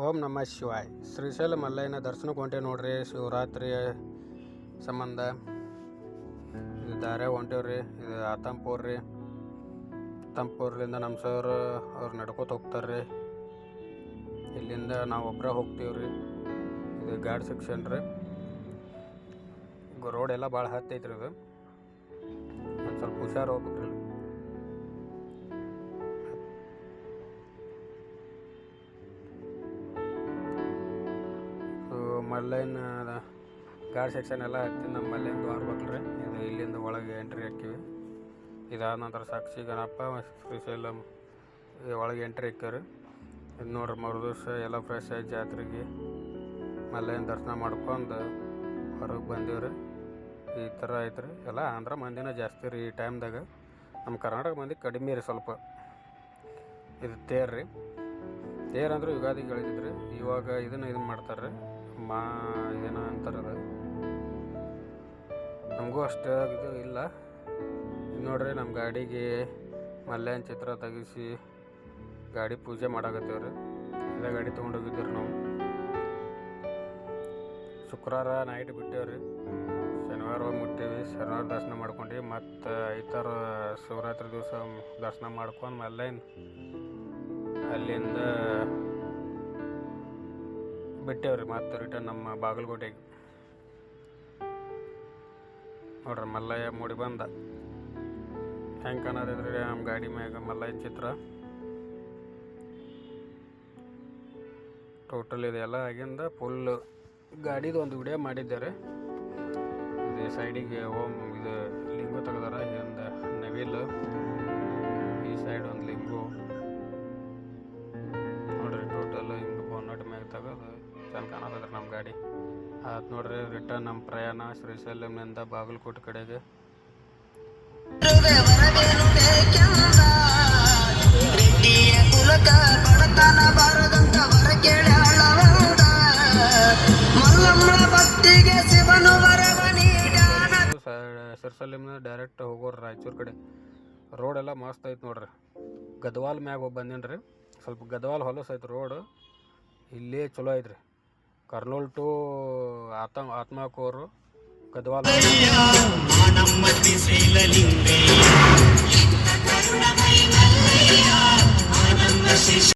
ಓಂ ನಮಃ ಶಿವಾಯ. ಶ್ರೀಶೈಲ ಮಲ್ಲಯ್ಯನ ದರ್ಶನಕ್ಕೆ ಹೊಂಟೇವಿ ನೋಡ್ರಿ. ಶಿವರಾತ್ರಿ ಸಂಬಂಧ ಇದು ದಾರ್ಯಾಗ ಹೊಂಟೇವ್ರಿ. ಇದು ಆತಂಪೂರ್ ರೀ. ಆತಂಪೂರ್ಲಿಂದ ನಮ್ಮ ಸರ್ ಅವ್ರು ನಡ್ಕೋತ ಹೋಗ್ತಾರೆ ರೀ. ಇಲ್ಲಿಂದ ನಾವು ಒಬ್ಬರೇ ಹೋಗ್ತೀವಿ ರೀ. ಇದು ಗಾರ್ಡ್ ಸೆಕ್ಷನ್ ರೀ. ರೋಡ್ ಎಲ್ಲ ಭಾಳ ಹತ್ತೈತ್ರಿ. ಇದು ಒಂದು ಸ್ವಲ್ಪ ಹುಷಾರು ಹೋಗ್ಬೇಕ್ರಿ. ಮಲ್ಲಯ್ಯನ ಗಾರ್ಡ್ ಸೆಕ್ಷನ್ ಎಲ್ಲ ಹತ್ತಿ ನಮ್ಮ ಮಲ್ಲಯ್ಯನ ದ್ವಾರ ಬೇಕ್ರಿ. ಇದು ಇಲ್ಲಿಂದ ಒಳಗೆ ಎಂಟ್ರಿ ಹಾಕಿವಿ. ಇದಾದ ನಂತರ ಸಾಕ್ಷಿ ಗಣಪ ಶ್ರೀಶೈಲಂ ಒಳಗೆ ಎಂಟ್ರಿ ಹಾಕ್ಯಾರ. ಇದು ನೋಡ್ರಿ, ಮರುದಿವ್ಸ ಎಲ್ಲ ಫ್ರೆಶ್ ಆಗಿ ಜಾತ್ರೆಗೆ ಮಲ್ಲಯ್ಯನ ದರ್ಶನ ಮಾಡ್ಕೊಂಡು ಹೊರಗೆ ಬಂದೀವ್ರಿ. ಈ ಥರ ಐತ್ರಿ. ಎಲ್ಲ ಆಂಧ್ರ ಮಂದಿನ ಜಾಸ್ತಿ ರೀ ಈ ಟೈಮ್ದಾಗ. ನಮ್ಮ ಕರ್ನಾಟಕ ಮಂದಿ ಕಡಿಮೆ ರೀ ಸ್ವಲ್ಪ. ಇದು ತೇರು ರೀ. ತೇರು ಅಂದ್ರೆ ಯುಗಾದಿಗೆ ಹೇಳಿದ್ರಿ. ಇವಾಗ ಇದನ್ನು ಮಾಡ್ತಾರೆ ಇದೇನೋ ಅಂತಾರದ. ನಮಗೂ ಅಷ್ಟು ಇದು ಇಲ್ಲ. ನೋಡ್ರಿ, ನಮ್ಮ ಗಾಡಿಗೆ ಮಲ್ಲಯ್ಯನ ಚಿತ್ರ ತೆಗಿಸಿ ಗಾಡಿ ಪೂಜೆ ಮಾಡಾಕತ್ತೇವ್ರಿ. ಇದೇ ಗಾಡಿ ತೊಗೊಂಡೋಗಿದ್ದೀವಿ ನಾವು. ಶುಕ್ರವಾರ ನೈಟ್ ಬಿಟ್ಟೇವ್ರಿ. ಶನಿವಾರ ಹೋಗಿ ಮುಟ್ಟೀವಿ. ಶನಿವಾರ ದರ್ಶನ ಮಾಡ್ಕೊಂಡ್ವಿ. ಮತ್ತು ಐತಾರ ಶಿವರಾತ್ರಿ ದಿವಸ ದರ್ಶನ ಮಾಡ್ಕೊಂಡು ಮಲ್ಲಯ್ಯನ ಅಲ್ಲಿಂದ ಬಿಟ್ಟೇವ್ರಿ. ಮತ್ತು ರಿಟರ್ನ್ ನಮ್ಮ ಬಾಗಲಕೋಟೆಗೆ. ನೋಡ್ರಿ, ಮಲ್ಲಯ್ಯ ಮೂಡಿ ಬಂದ ಹೆಂಗೆ ಕಾಣೋದಿದ್ರಿ ನಮ್ಮ ಗಾಡಿ ಮ್ಯಾಗ ಮಲ್ಲಯ್ಯನ ಚಿತ್ರ. ಟೋಟಲ್ ಇದೆಲ್ಲ ಆಗಿಂದ ಫುಲ್ ಗಾಡಿದು ಒಂದು ವಿಡಿಯೋ ಮಾಡಿದ್ದಾರೆ. ಇದು ಸೈಡಿಗೆ ಓಂ ಇದು ಲಿಂಗು ತೆಗೆದಾರ. ಒಂದು ನವಿಲು, ಈ ಸೈಡ್ ಒಂದು ಲಿಂಗು. ನೋಡ್ರಿ, ಟೋಟಲ್ ಹಿಂಗೆ ಬೋನಟ್ ಮ್ಯಾಗ ತೆಗೆದು ಚೆಂದ ಕಾಣತ್ತದ್ರಿ ನಮ್ಮ ಗಾಡಿ. ಅದು ನೋಡ್ರಿ, ರಿಟರ್ನ್ ನಮ್ಮ ಪ್ರಯಾಣ ಶ್ರೀಶೈಲಂನಿಂದ ಬಾಗಲಕೋಟೆ ಕಡೆಗೆ. ಶ್ರೀಶೈಲಂನ ಡೈರೆಕ್ಟ್ ಹೋಗೋರು ರಾಯಚೂರು ಕಡೆ. ರೋಡ್ ಎಲ್ಲ ಮಸ್ತ್ ಐತೆ ನೋಡ್ರಿ. ಗದ್ವಾಲ್ ಮ್ಯಾಗ ಹೋಗಿ ಬಂದೇನ್ರಿ. ಸ್ವಲ್ಪ ಗದ್ವಾಲ್ ಹೊಲಸು ಐತೆ ರೋಡು. ಇಲ್ಲೇ ಚಲೋ ಐತ್ರಿ. ಕರ್ನೂಲ್ ಟು ಆತ್ಮಕೂರು ಗದ್ವಾಲ್.